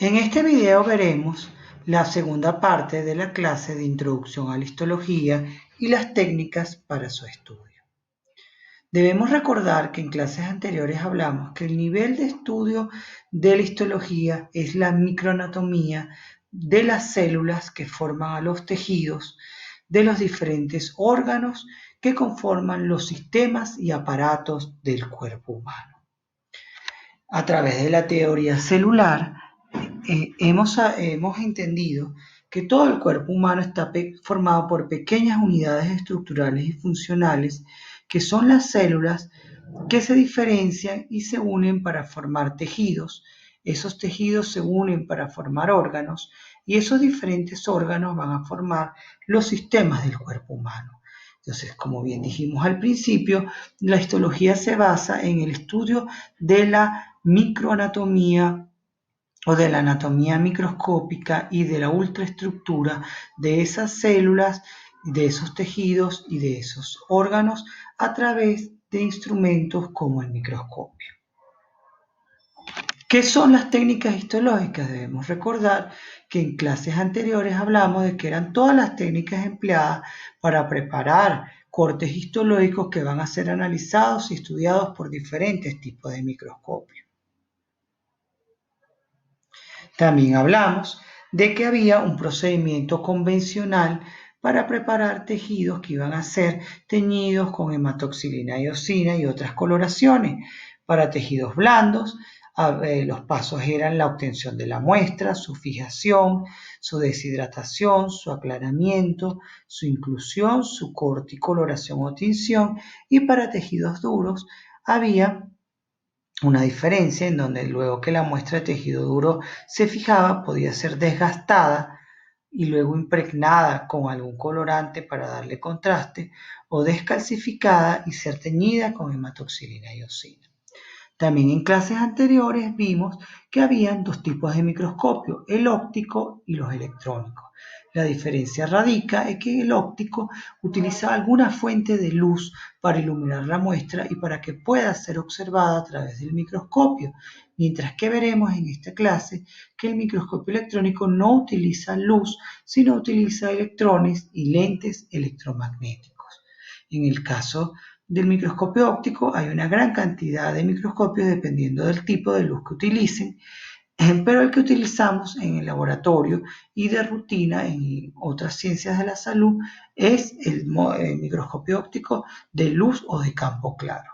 En este video veremos la segunda parte de la clase de Introducción a la Histología y las técnicas para su estudio. Debemos recordar que en clases anteriores hablamos que el nivel de estudio de la histología es la microanatomía de las células que forman a los tejidos de los diferentes órganos que conforman los sistemas y aparatos del cuerpo humano. A través de la teoría celular, hemos entendido que todo el cuerpo humano está formado por pequeñas unidades estructurales y funcionales que son las células que se diferencian y se unen para formar tejidos. Esos tejidos se unen para formar órganos y esos diferentes órganos van a formar los sistemas del cuerpo humano. Entonces, como bien dijimos al principio, la histología se basa en el estudio de la microanatomía o de la anatomía microscópica y de la ultraestructura de esas células, de esos tejidos y de esos órganos a través de instrumentos como el microscopio. ¿Qué son las técnicas histológicas? Debemos recordar que en clases anteriores hablamos de que eran todas las técnicas empleadas para preparar cortes histológicos que van a ser analizados y estudiados por diferentes tipos de microscopio. También hablamos de que había un procedimiento convencional para preparar tejidos que iban a ser teñidos con hematoxilina y eosina y otras coloraciones. Para tejidos blandos, los pasos eran la obtención de la muestra, su fijación, su deshidratación, su aclaramiento, su inclusión, su corte y coloración o tinción. Y para tejidos duros había una diferencia en donde luego que la muestra de tejido duro se fijaba podía ser desgastada y luego impregnada con algún colorante para darle contraste o descalcificada y ser teñida con hematoxilina y eosina. También en clases anteriores vimos que habían dos tipos de microscopio, el óptico y los electrónicos. La diferencia radica en que el óptico utiliza alguna fuente de luz para iluminar la muestra y para que pueda ser observada a través del microscopio, mientras que veremos en esta clase que el microscopio electrónico no utiliza luz, sino utiliza electrones y lentes electromagnéticos. En el caso del microscopio óptico hay una gran cantidad de microscopios dependiendo del tipo de luz que utilicen, pero el que utilizamos en el laboratorio y de rutina en otras ciencias de la salud es el microscopio óptico de luz o de campo claro.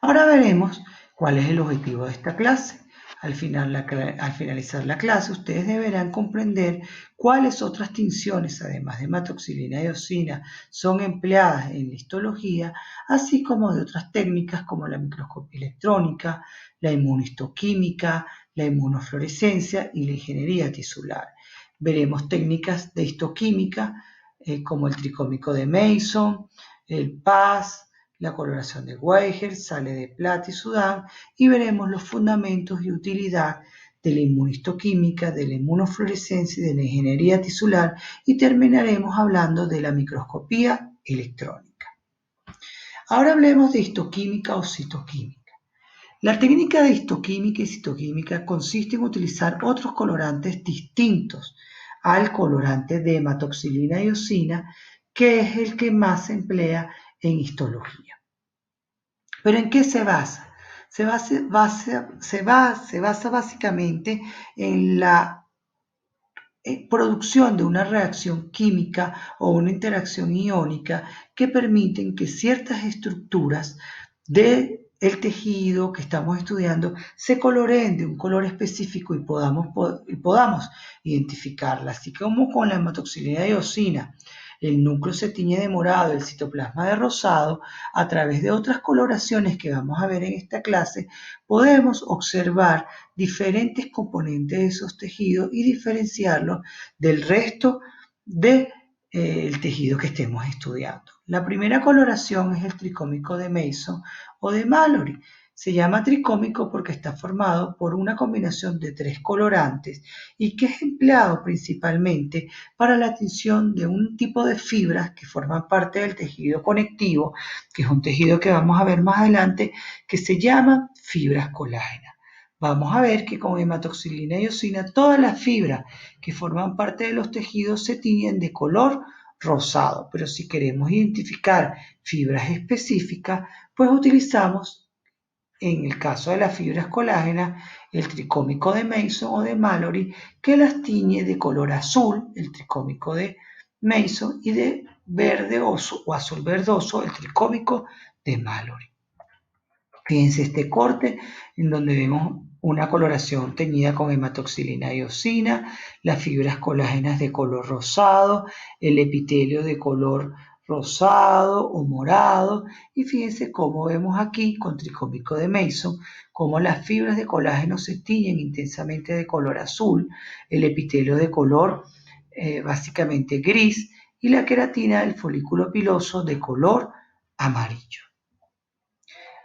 Ahora veremos cuál es el objetivo de esta clase. Al finalizar la clase, ustedes deberán comprender cuáles otras tinciones, además de hematoxilina y eosina, son empleadas en la histología, así como de otras técnicas como la microscopía electrónica, la inmunohistoquímica, la inmunofluorescencia y la ingeniería tisular. Veremos técnicas de histoquímica como el tricómico de Mason, el PAS, la coloración de Weiger, sale de Platt y Sudán, y veremos los fundamentos y utilidad de la inmunistoquímica, de la inmunofluorescencia y de la ingeniería tisular, y terminaremos hablando de la microscopía electrónica. Ahora hablemos de histoquímica o citoquímica. La técnica de histoquímica y citoquímica consiste en utilizar otros colorantes distintos al colorante de hematoxilina y eosina, que es el que más se emplea en histología. ¿Pero en qué se basa? Se basa básicamente en la producción de una reacción química o una interacción iónica que permiten que ciertas estructuras del tejido que estamos estudiando se coloreen de un color específico y podamos identificarla. Así como con la hematoxilina y eosina, el núcleo se tiñe de morado, el citoplasma de rosado, a través de otras coloraciones que vamos a ver en esta clase, podemos observar diferentes componentes de esos tejidos y diferenciarlos del resto del tejido que estemos estudiando. La primera coloración es el tricómico de Mason o de Mallory. Se llama tricómico porque está formado por una combinación de 3 colorantes y que es empleado principalmente para la tinción de un tipo de fibras que forman parte del tejido conectivo, que es un tejido que vamos a ver más adelante, que se llama fibras colágenas. vamos a ver que con hematoxilina y eosina todas las fibras que forman parte de los tejidos se tiñen de color rosado, pero si queremos identificar fibras específicas, pues utilizamos, en el caso de las fibras colágenas, el tricómico de Mason o de Mallory, que las tiñe de color azul, el tricómico de Mason, y de verde o azul verdoso, el tricómico de Mallory. Fíjense este corte en donde vemos una coloración teñida con hematoxilina y eosina, las fibras colágenas de color rosado, el epitelio de color rosado o morado, y fíjense cómo vemos aquí con tricómico de Mason cómo las fibras de colágeno se tiñen intensamente de color azul, el epitelio de color básicamente gris y la queratina del folículo piloso de color amarillo.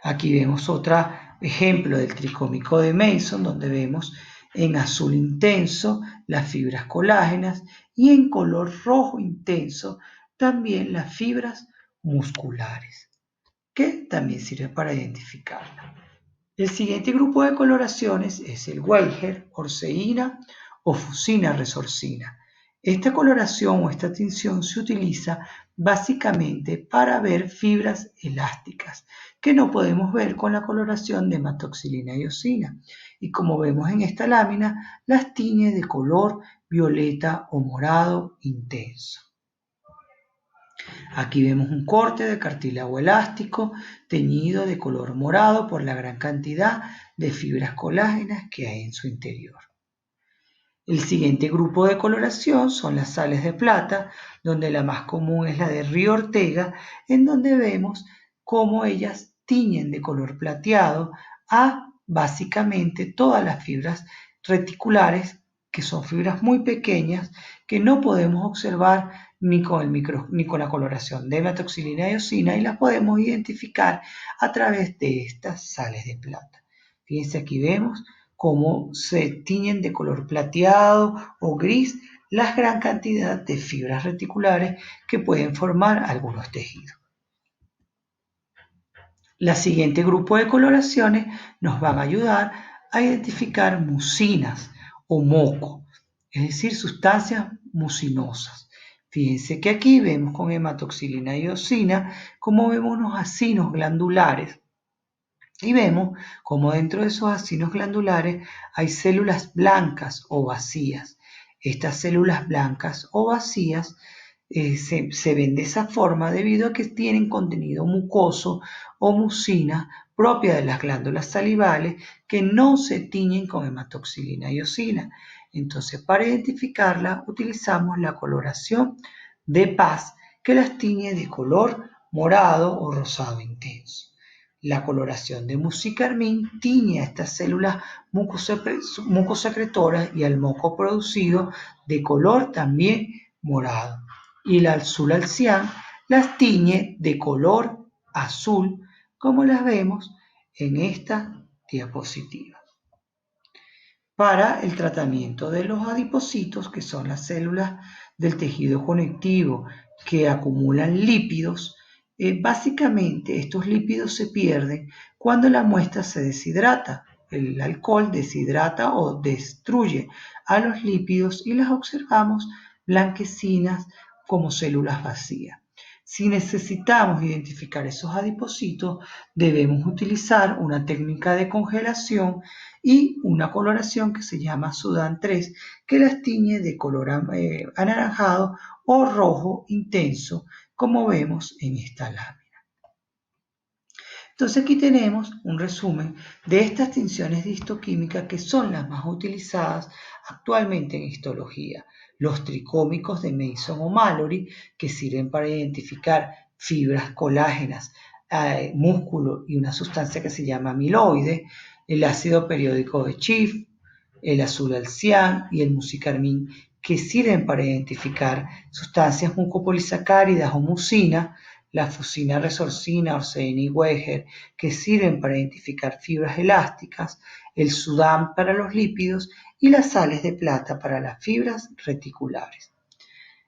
Aquí vemos otro ejemplo del tricómico de Mason, donde vemos en azul intenso las fibras colágenas y en color rojo intenso también las fibras musculares, que también sirven para identificarla. El siguiente grupo de coloraciones es el Weyher, orceína o fusina resorcina. Esta coloración o esta tinción se utiliza básicamente para ver fibras elásticas que no podemos ver con la coloración de hematoxilina y eosina. Y como vemos en esta lámina, las tiñe de color violeta o morado intenso. Aquí vemos un corte de cartílago elástico teñido de color morado por la gran cantidad de fibras colágenas que hay en su interior. El siguiente grupo de coloración son las sales de plata, donde la más común es la de Río Ortega, en donde vemos cómo ellas tiñen de color plateado a básicamente todas las fibras reticulares, que son fibras muy pequeñas que no podemos observar ni con la coloración de hematoxilina y eosina, y las podemos identificar a través de estas sales de plata. Fíjense, aquí vemos cómo se tiñen de color plateado o gris la gran cantidad de fibras reticulares que pueden formar algunos tejidos. El siguiente grupo de coloraciones nos van a ayudar a identificar mucinas o moco, es decir, sustancias mucinosas. Fíjense que aquí vemos con hematoxilina y eosina cómo vemos unos acinos glandulares. Y vemos cómo dentro de esos acinos glandulares hay células blancas o vacías. Estas células blancas o vacías se ven de esa forma debido a que tienen contenido mucoso o mucina propia de las glándulas salivales que no se tiñen con hematoxilina y eosina. Entonces, para identificarla utilizamos la coloración de Paz, que las tiñe de color morado o rosado intenso. La coloración de musicarmín tiñe a estas células mucosecretoras y al moco producido de color también morado. Y la azul alcián las tiñe de color azul, como las vemos en esta diapositiva. Para el tratamiento de los adipocitos, que son las células del tejido conectivo que acumulan lípidos, básicamente estos lípidos se pierden cuando la muestra se deshidrata. El alcohol deshidrata o destruye a los lípidos y las observamos blanquecinas como células vacías. Si necesitamos identificar esos adipocitos, debemos utilizar una técnica de congelación y una coloración que se llama Sudán 3, que las tiñe de color anaranjado o rojo intenso, como vemos en esta lámina. Entonces aquí tenemos un resumen de estas tinciones de histoquímica que son las más utilizadas actualmente en histología. Los tricómicos de Mason o Mallory, que sirven para identificar fibras colágenas, músculo y una sustancia que se llama amiloide, el ácido periódico de Schiff, el azul alcián y el musicarmín, que sirven para identificar sustancias mucopolisacáridas o mucina, la fusina resorcina, orceína y Weyher, que sirven para identificar fibras elásticas, el Sudán para los lípidos y las sales de plata para las fibras reticulares.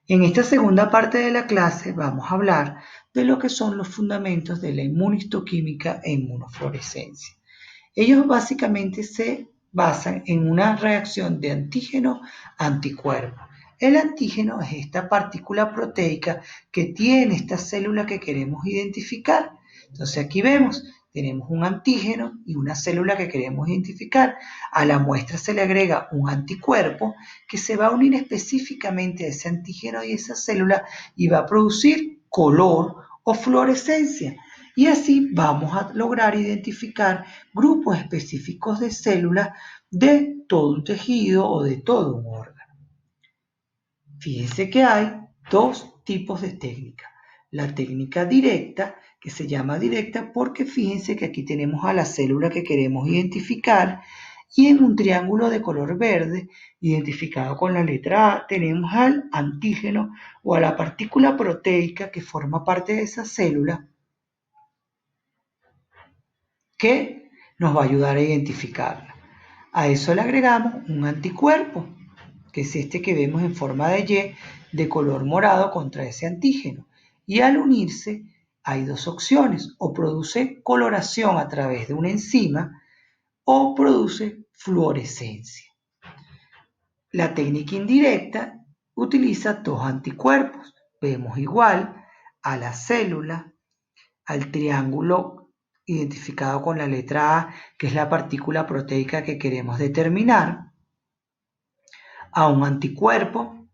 En esta segunda parte de la clase vamos a hablar de lo que son los fundamentos de la inmunohistoquímica e inmunofluorescencia. Ellos básicamente se basan en una reacción de antígeno-anticuerpo. El antígeno es esta partícula proteica que tiene esta célula que queremos identificar. Entonces aquí vemos, tenemos un antígeno y una célula que queremos identificar. A la muestra se le agrega un anticuerpo que se va a unir específicamente a ese antígeno y esa célula y va a producir color o fluorescencia. Y así vamos a lograr identificar grupos específicos de células de todo un tejido o de todo un órgano. Fíjense que hay dos tipos de técnica. La técnica directa, que se llama directa porque fíjense que aquí tenemos a la célula que queremos identificar y en un triángulo de color verde, identificado con la letra A, tenemos al antígeno o a la partícula proteica que forma parte de esa célula que nos va a ayudar a identificarla. A eso le agregamos un anticuerpo, que es este que vemos en forma de Y, de color morado contra ese antígeno. Y al unirse hay dos opciones, o produce coloración a través de una enzima o produce fluorescencia. La técnica indirecta utiliza dos anticuerpos. Vemos igual a la célula, al triángulo identificado con la letra A, que es la partícula proteica que queremos determinar, a un anticuerpo,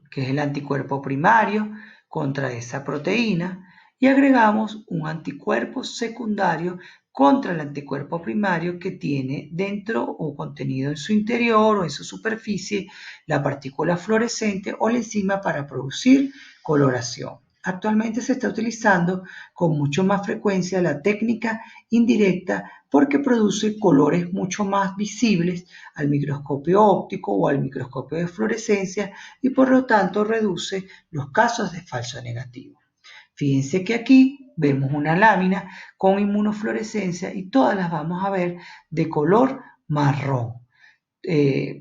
que es el anticuerpo primario contra esa proteína, y agregamos un anticuerpo secundario contra el anticuerpo primario que tiene dentro o contenido en su interior o en su superficie la partícula fluorescente o la enzima para producir coloración. Actualmente se está utilizando con mucho más frecuencia la técnica indirecta porque produce colores mucho más visibles al microscopio óptico o al microscopio de fluorescencia y por lo tanto reduce los casos de falso negativo. Fíjense que aquí vemos una lámina con inmunofluorescencia y todas las vamos a ver de color marrón.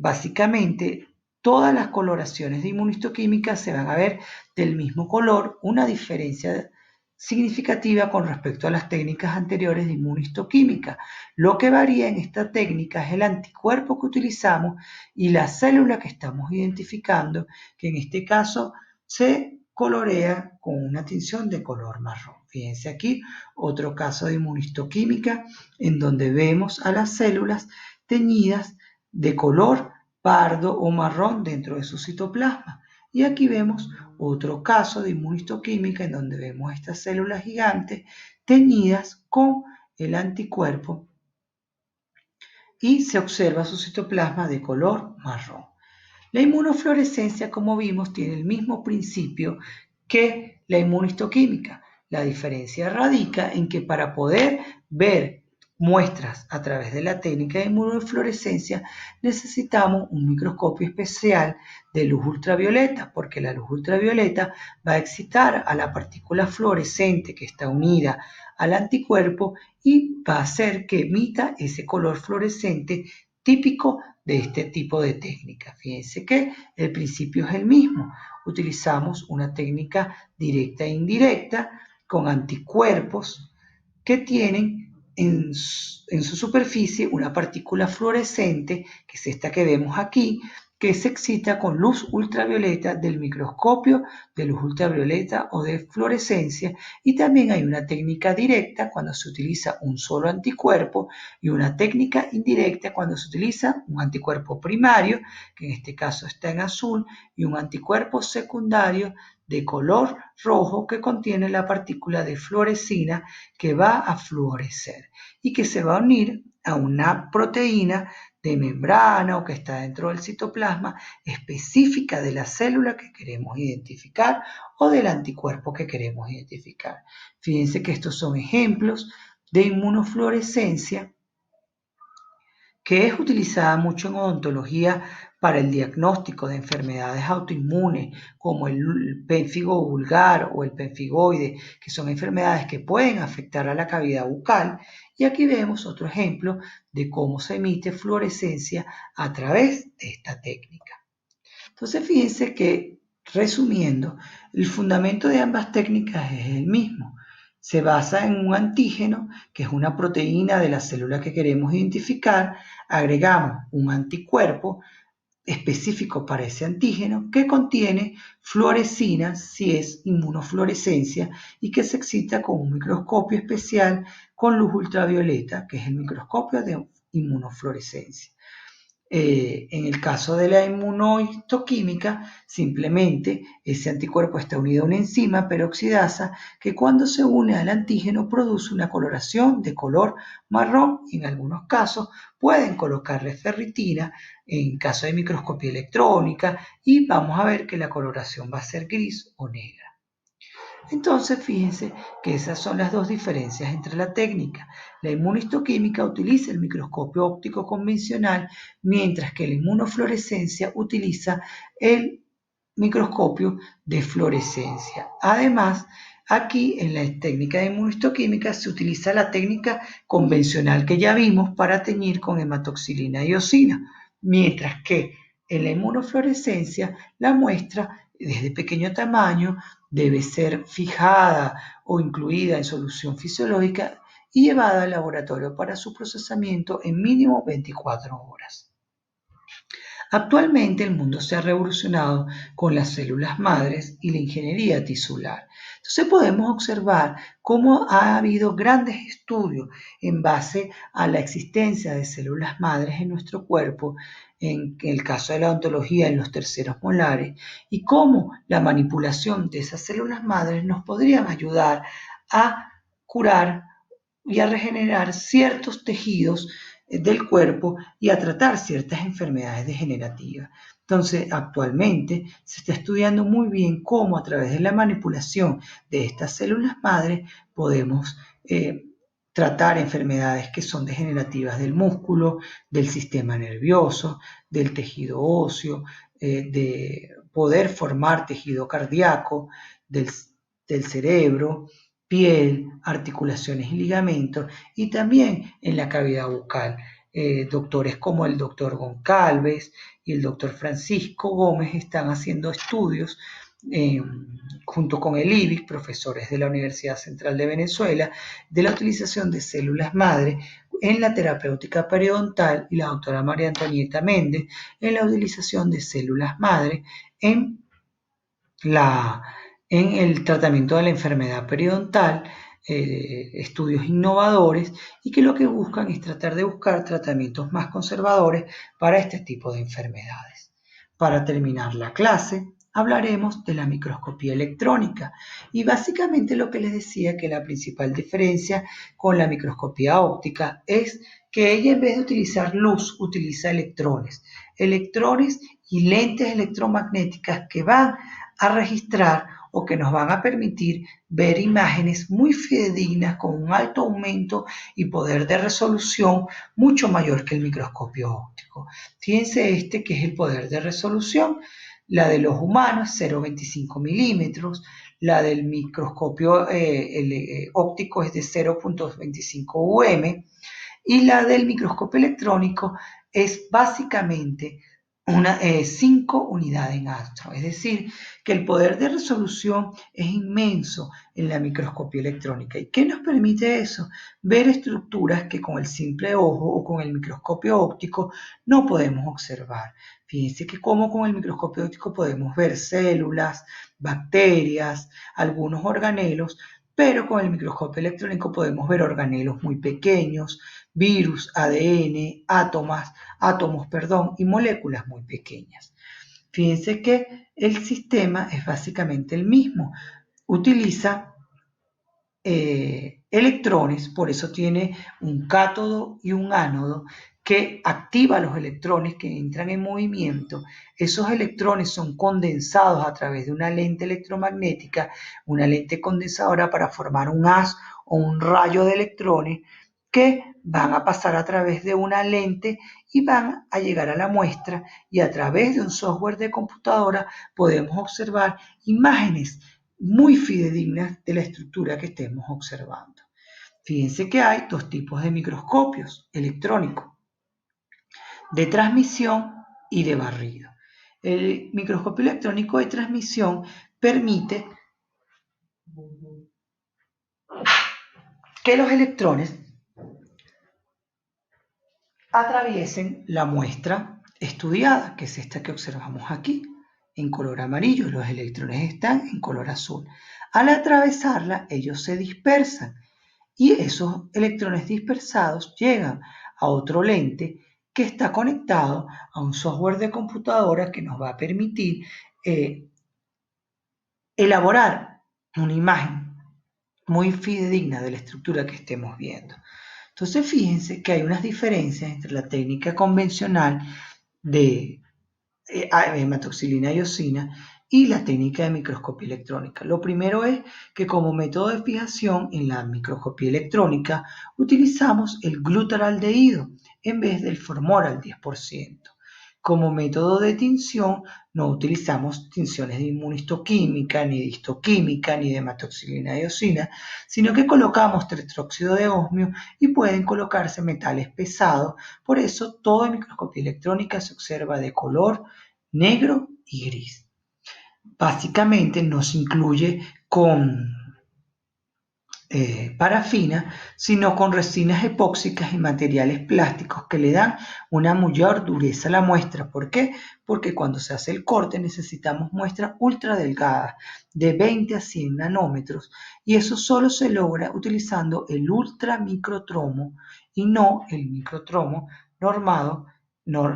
Básicamente, todas las coloraciones de inmunistoquímica se van a ver del mismo color, una diferencia significativa con respecto a las técnicas anteriores de inmunistoquímica. Lo que varía en esta técnica es el anticuerpo que utilizamos y la célula que estamos identificando, que en este caso se colorea con una tinción de color marrón. Fíjense aquí otro caso de inmunistoquímica en donde vemos a las células teñidas de color pardo o marrón dentro de su citoplasma. Y aquí vemos otro caso de inmunistoquímica en donde vemos estas células gigantes teñidas con el anticuerpo y se observa su citoplasma de color marrón. La inmunofluorescencia, como vimos, tiene el mismo principio que la inmunistoquímica. La diferencia radica en que para poder ver muestras a través de la técnica de inmunofluorescencia necesitamos un microscopio especial de luz ultravioleta, porque la luz ultravioleta va a excitar a la partícula fluorescente que está unida al anticuerpo y va a hacer que emita ese color fluorescente típico de este tipo de técnica. Fíjense que el principio es el mismo. Utilizamos una técnica directa e indirecta con anticuerpos que tienen en su superficie una partícula fluorescente, que es esta que vemos aquí, que se excita con luz ultravioleta del microscopio de luz ultravioleta o de fluorescencia, y también hay una técnica directa cuando se utiliza un solo anticuerpo y una técnica indirecta cuando se utiliza un anticuerpo primario, que en este caso está en azul, y un anticuerpo secundario de color rojo que contiene la partícula de fluorescina que va a fluorecer y que se va a unir a una proteína de membrana o que está dentro del citoplasma específica de la célula que queremos identificar o del anticuerpo que queremos identificar. Fíjense que estos son ejemplos de inmunofluorescencia que es utilizada mucho en odontología para el diagnóstico de enfermedades autoinmunes como el pénfigo vulgar o el penfigoide, que son enfermedades que pueden afectar a la cavidad bucal. Y aquí vemos otro ejemplo de cómo se emite fluorescencia a través de esta técnica. Entonces, fíjense que, resumiendo, el fundamento de ambas técnicas es el mismo. Se basa en un antígeno, que es una proteína de la célula que queremos identificar, agregamos un anticuerpo específico para ese antígeno que contiene fluorescina, si es inmunofluorescencia, y que se excita con un microscopio especial con luz ultravioleta, que es el microscopio de inmunofluorescencia. En el caso de la inmunohistoquímica, simplemente ese anticuerpo está unido a una enzima peroxidasa que cuando se une al antígeno produce una coloración de color marrón y en algunos casos pueden colocarle ferritina en caso de microscopía electrónica y vamos a ver que la coloración va a ser gris o negra. Entonces, fíjense que esas son las dos diferencias entre la técnica. La inmunohistoquímica utiliza el microscopio óptico convencional, mientras que la inmunofluorescencia utiliza el microscopio de fluorescencia. Además, aquí en la técnica de inmunohistoquímica se utiliza la técnica convencional que ya vimos para teñir con hematoxilina y eosina, mientras que en la inmunofluorescencia la muestra desde pequeño tamaño debe ser fijada o incluida en solución fisiológica y llevada al laboratorio para su procesamiento en mínimo 24 horas. Actualmente el mundo se ha revolucionado con las células madres y la ingeniería tisular. Entonces podemos observar cómo ha habido grandes estudios en base a la existencia de células madres en nuestro cuerpo, en el caso de la ontología en los terceros molares, y cómo la manipulación de esas células madres nos podrían ayudar a curar y a regenerar ciertos tejidos del cuerpo y a tratar ciertas enfermedades degenerativas. Entonces, actualmente se está estudiando muy bien cómo a través de la manipulación de estas células madre podemos tratar enfermedades que son degenerativas del músculo, del sistema nervioso, del tejido óseo, de poder formar tejido cardíaco, del cerebro, piel, articulaciones y ligamentos, y también en la cavidad bucal. Doctores como el doctor Goncalves y el doctor Francisco Gómez están haciendo estudios junto con el IBIS, profesores de la Universidad Central de Venezuela, de la utilización de células madre en la terapéutica periodontal y la doctora María Antonieta Méndez en la utilización de células madre en el tratamiento de la enfermedad periodontal, estudios innovadores y que lo que buscan es tratar de buscar tratamientos más conservadores para este tipo de enfermedades. Para terminar la clase, hablaremos de la microscopía electrónica y básicamente lo que les decía que la principal diferencia con la microscopía óptica es que ella en vez de utilizar luz utiliza electrones y lentes electromagnéticas que van a registrar o que nos van a permitir ver imágenes muy fidedignas con un alto aumento y poder de resolución mucho mayor que el microscopio óptico. Fíjense que es el poder de resolución. La de los humanos, 0,25 milímetros. La del microscopio óptico es de 0,25 UM. Y la del microscopio electrónico es básicamente 5 unidades en astro, es decir, que el poder de resolución es inmenso en la microscopía electrónica. ¿Y qué nos permite eso? Ver estructuras que con el simple ojo o con el microscopio óptico no podemos observar. Fíjense que como con el microscopio óptico podemos ver células, bacterias, algunos organelos, pero con el microscopio electrónico podemos ver organelos muy pequeños, virus, ADN, átomos, y moléculas muy pequeñas. Fíjense que el sistema es básicamente el mismo. Utiliza electrones, por eso tiene un cátodo y un ánodo que activa los electrones que entran en movimiento. Esos electrones son condensados a través de una lente electromagnética, una lente condensadora para formar un haz o un rayo de electrones que van a pasar a través de una lente y van a llegar a la muestra y a través de un software de computadora podemos observar imágenes muy fidedignas de la estructura que estemos observando. Fíjense que hay dos tipos de microscopios electrónicos, de transmisión y de barrido. El microscopio electrónico de transmisión permite que los electrones atraviesen la muestra estudiada, que es esta que observamos aquí, en color amarillo. Los electrones están en color azul. Al atravesarla, ellos se dispersan y esos electrones dispersados llegan a otro lente que está conectado a un software de computadora que nos va a permitir elaborar una imagen muy fidedigna de la estructura que estemos viendo. Entonces fíjense que hay unas diferencias entre la técnica convencional de hematoxilina y eosina y la técnica de microscopía electrónica. Lo primero es que como método de fijación en la microscopía electrónica utilizamos el glutaraldehído en vez del formol 10%. Como método de tinción no utilizamos tinciones de inmunistoquímica, ni de histoquímica, ni de hematoxilina y eosina, sino que colocamos tetróxido de osmio y pueden colocarse metales pesados. Por eso toda microscopía electrónica se observa de color negro y gris. Básicamente no se incluye con parafina, sino con resinas epóxicas y materiales plásticos que le dan una mayor dureza a la muestra. ¿Por qué? Porque cuando se hace el corte necesitamos muestras ultra delgadas, de 20 a 100 nanómetros, y eso solo se logra utilizando el ultramicrotromo y no el microtromo normado,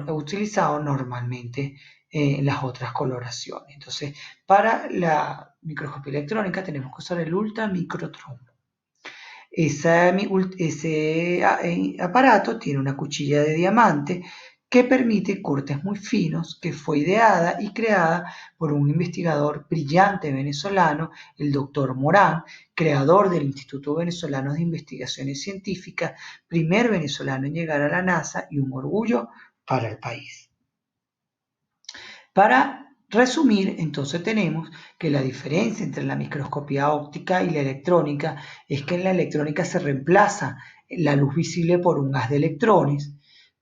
utilizado normalmente en las otras coloraciones. Entonces, para la microscopía electrónica tenemos que usar el ultramicrotromo. Ese aparato tiene una cuchilla de diamante que permite cortes muy finos, que fue ideada y creada por un investigador brillante venezolano, el doctor Morán, creador del Instituto Venezolano de Investigaciones Científicas, primer venezolano en llegar a la NASA y un orgullo para el país. Para resumir, entonces tenemos que la diferencia entre la microscopía óptica y la electrónica es que en la electrónica se reemplaza la luz visible por un haz de electrones,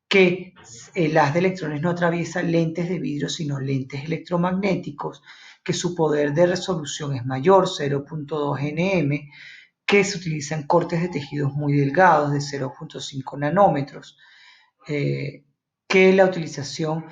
que el haz de electrones no atraviesa lentes de vidrio sino lentes electromagnéticos, que su poder de resolución es mayor, 0.2 nm, que se utilizan cortes de tejidos muy delgados de 0.5 nanómetros, que la utilización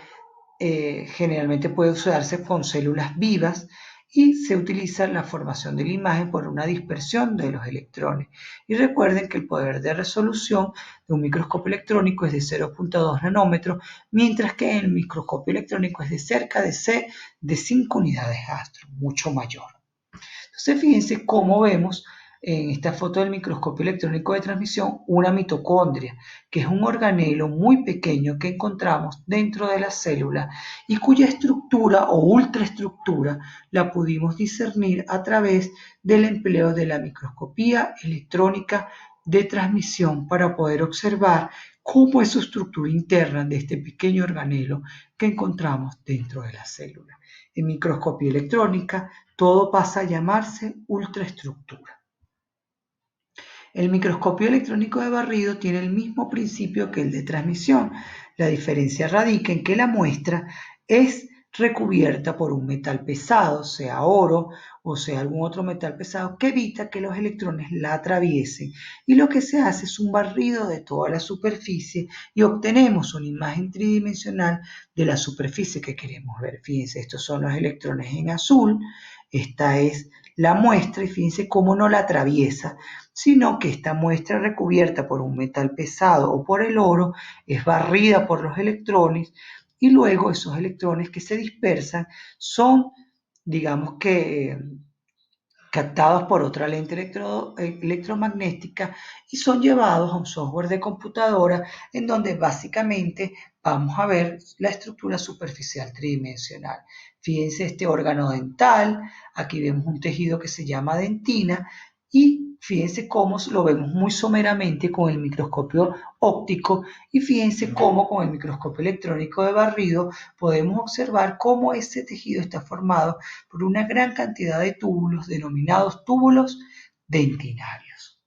generalmente puede usarse con células vivas y se utiliza la formación de la imagen por una dispersión de los electrones. Y recuerden que el poder de resolución de un microscopio electrónico es de 0.2 nanómetros, mientras que el microscopio electrónico es de cerca de 5 unidades Astro, mucho mayor. Entonces fíjense cómo vemos en esta foto del microscopio electrónico de transmisión una mitocondria, que es un organelo muy pequeño que encontramos dentro de la célula y cuya estructura o ultraestructura la pudimos discernir a través del empleo de la microscopía electrónica de transmisión para poder observar cómo es su estructura interna de este pequeño organelo que encontramos dentro de la célula. En microscopía electrónica todo pasa a llamarse ultraestructura. El microscopio electrónico de barrido tiene el mismo principio que el de transmisión. La diferencia radica en que la muestra es recubierta por un metal pesado, sea oro o sea algún otro metal pesado, que evita que los electrones la atraviesen. Y lo que se hace es un barrido de toda la superficie y obtenemos una imagen tridimensional de la superficie que queremos ver. Fíjense, estos son los electrones en azul, esta es la muestra y fíjense cómo no la atraviesa, sino que esta muestra recubierta por un metal pesado o por el oro es barrida por los electrones y luego esos electrones que se dispersan son, digamos que, captados por otra lente electromagnética y son llevados a un software de computadora en donde básicamente vamos a ver la estructura superficial tridimensional. Fíjense este órgano dental, aquí vemos un tejido que se llama dentina y fíjense cómo lo vemos muy someramente con el microscopio óptico y fíjense cómo con el microscopio electrónico de barrido podemos observar cómo este tejido está formado por una gran cantidad de túbulos denominados túbulos dentinarios.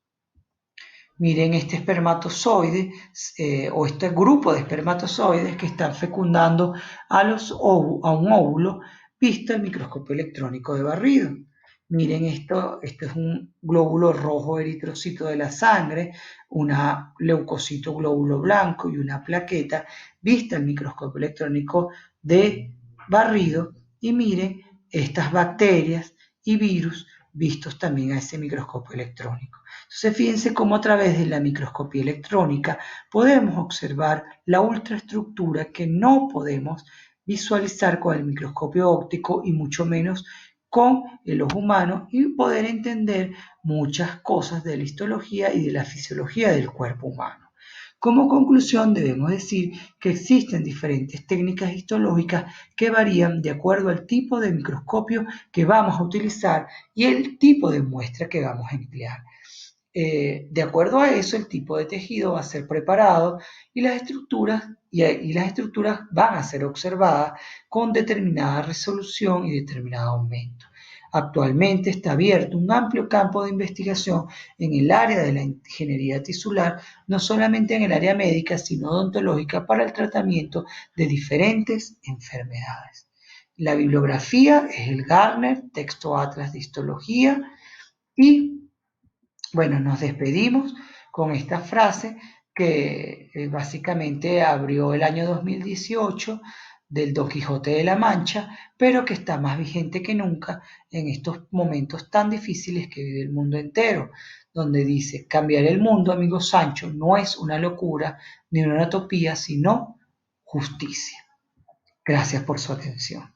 Miren este espermatozoide o este grupo de espermatozoides que están fecundando a un óvulo visto el microscopio electrónico de barrido. Miren esto es un glóbulo rojo eritrocito de la sangre, un leucocito glóbulo blanco y una plaqueta vista al microscopio electrónico de barrido, y miren estas bacterias y virus vistos también a ese microscopio electrónico. Entonces fíjense cómo a través de la microscopía electrónica podemos observar la ultraestructura que no podemos visualizar con el microscopio óptico y mucho menos con el ojo humano, y poder entender muchas cosas de la histología y de la fisiología del cuerpo humano. Como conclusión, debemos decir que existen diferentes técnicas histológicas que varían de acuerdo al tipo de microscopio que vamos a utilizar y el tipo de muestra que vamos a emplear. De acuerdo a eso, el tipo de tejido va a ser preparado y las estructuras van a ser observadas con determinada resolución y determinado aumento. Actualmente está abierto un amplio campo de investigación en el área de la ingeniería tisular, no solamente en el área médica, sino odontológica, para el tratamiento de diferentes enfermedades. La bibliografía es el Garner, texto Atlas de Histología, y bueno, nos despedimos con esta frase que básicamente abrió el año 2018 del Don Quijote de la Mancha, pero que está más vigente que nunca en estos momentos tan difíciles que vive el mundo entero, donde dice: cambiar el mundo, amigo Sancho, no es una locura ni una utopía, sino justicia. Gracias por su atención.